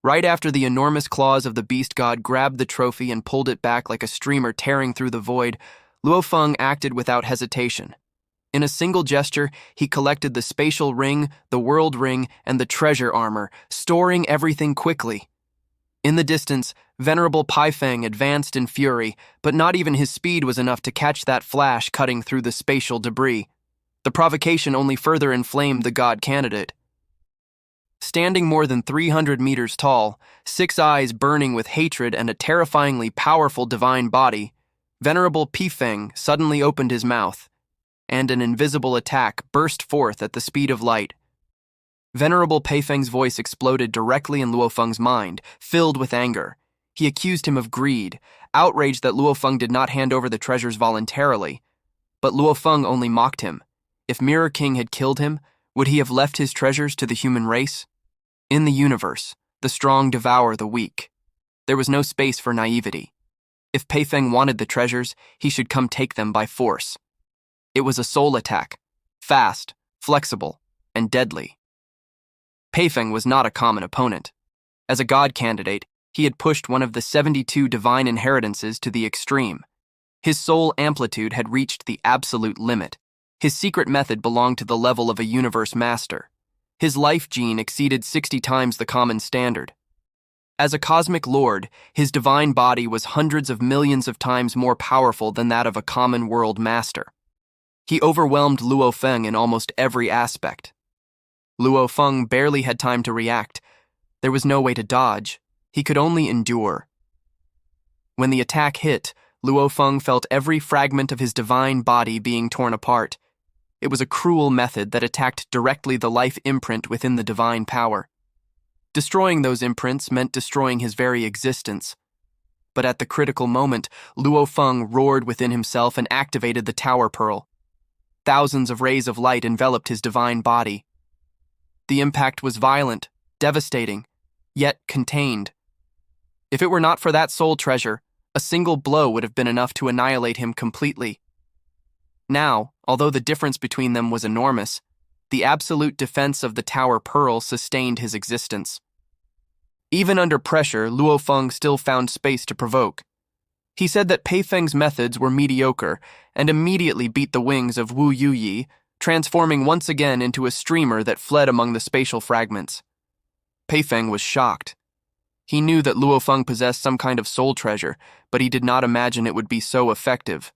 Right after the enormous claws of the beast god grabbed the trophy and pulled it back like a streamer tearing through the void, Luo Feng acted without hesitation. In a single gesture, he collected the spatial ring, the world ring, and the treasure armor, storing everything quickly. In the distance, Venerable Pang advanced in fury, but not even his speed was enough to catch that flash cutting through the spatial debris. The provocation only further inflamed the god candidate. Standing more than 300 meters tall, 6 eyes burning with hatred and a terrifyingly powerful divine body, Venerable Pang suddenly opened his mouth, and an invisible attack burst forth at the speed of light. Venerable Pang's voice exploded directly in Luo Feng's mind, filled with anger. He accused him of greed, outraged that Luo Feng did not hand over the treasures voluntarily. But Luo Feng only mocked him. If Mirror King had killed him, would he have left his treasures to the human race? In the universe, the strong devour the weak. There was no space for naivety. If Pang wanted the treasures, he should come take them by force. It was a soul attack, fast, flexible, and deadly. Pang was not a common opponent. As a god candidate, he had pushed one of the 72 divine inheritances to the extreme. His soul amplitude had reached the absolute limit. His secret method belonged to the level of a universe master. His life gene exceeded 60 times the common standard. As a cosmic lord, his divine body was hundreds of millions of times more powerful than that of a common world master. He overwhelmed Luo Feng in almost every aspect. Luo Feng barely had time to react. There was no way to dodge. He could only endure. When the attack hit, Luo Feng felt every fragment of his divine body being torn apart. It was a cruel method that attacked directly the life imprint within the divine power. Destroying those imprints meant destroying his very existence. But at the critical moment, Luo Feng roared within himself and activated the Tower Pearl. Thousands of rays of light enveloped his divine body. The impact was violent, devastating, yet contained. If it were not for that soul treasure, a single blow would have been enough to annihilate him completely. Now, although the difference between them was enormous, the absolute defense of the Tower Pearl sustained his existence. Even under pressure, Luo Feng still found space to provoke. He said that Pang's methods were mediocre and immediately beat the wings of Wu Yuyi, transforming once again into a streamer that fled among the spatial fragments. Pang was shocked. He knew that Luo Feng possessed some kind of soul treasure, but he did not imagine it would be so effective.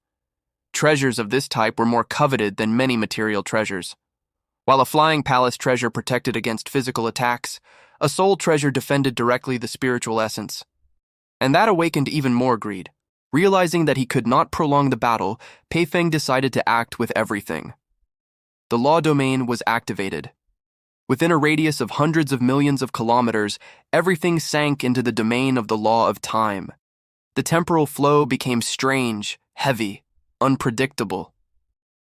Treasures of this type were more coveted than many material treasures. While a flying palace treasure protected against physical attacks, a soul treasure defended directly the spiritual essence. And that awakened even more greed. Realizing that he could not prolong the battle, Pang decided to act with everything. The law domain was activated. Within a radius of hundreds of millions of kilometers, everything sank into the domain of the law of time. The temporal flow became strange, heavy, unpredictable.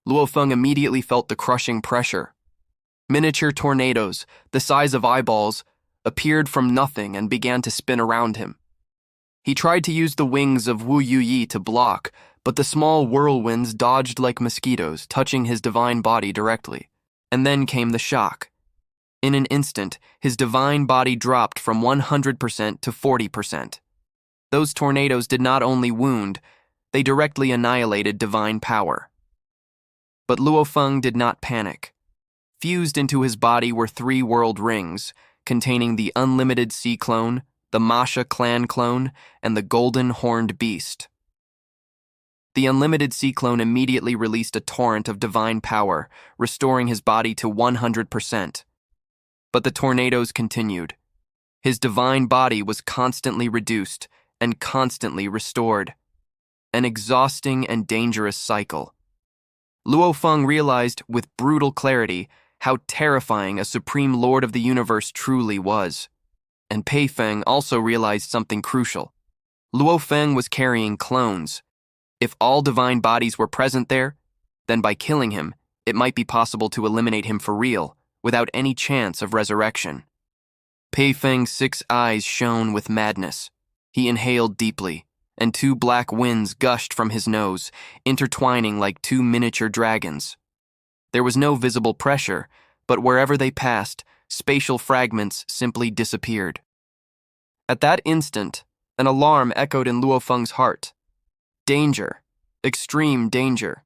Luo Feng immediately felt the crushing pressure. Miniature tornadoes, the size of eyeballs, appeared from nothing and began to spin around him. He tried to use the wings of Wu Yuyi to block, but the small whirlwinds dodged like mosquitoes, touching his divine body directly. And then came the shock. In an instant, his divine body dropped from 100% to 40%. Those tornadoes did not only wound, they directly annihilated divine power. But Luo Feng did not panic. Fused into his body were 3 world rings, containing the unlimited sea clone, the Masha clan clone, and the golden horned beast. The unlimited sea clone immediately released a torrent of divine power, restoring his body to 100%. But the tornadoes continued. His divine body was constantly reduced and constantly restored. An exhausting and dangerous cycle. Luo Feng realized with brutal clarity how terrifying a Supreme Lord of the Universe truly was. And Pang also realized something crucial. Luo Feng was carrying clones. If all divine bodies were present there, then by killing him, it might be possible to eliminate him for real, without any chance of resurrection. Pang's 6 eyes shone with madness. He inhaled deeply, and 2 black winds gushed from his nose, intertwining like 2 miniature dragons. There was no visible pressure, but wherever they passed, spatial fragments simply disappeared. At that instant, an alarm echoed in Luo Feng's heart. Danger. Extreme danger.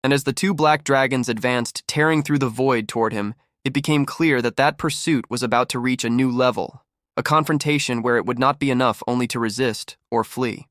And as the two black dragons advanced, tearing through the void toward him, it became clear that that pursuit was about to reach a new level, a confrontation where it would not be enough only to resist or flee.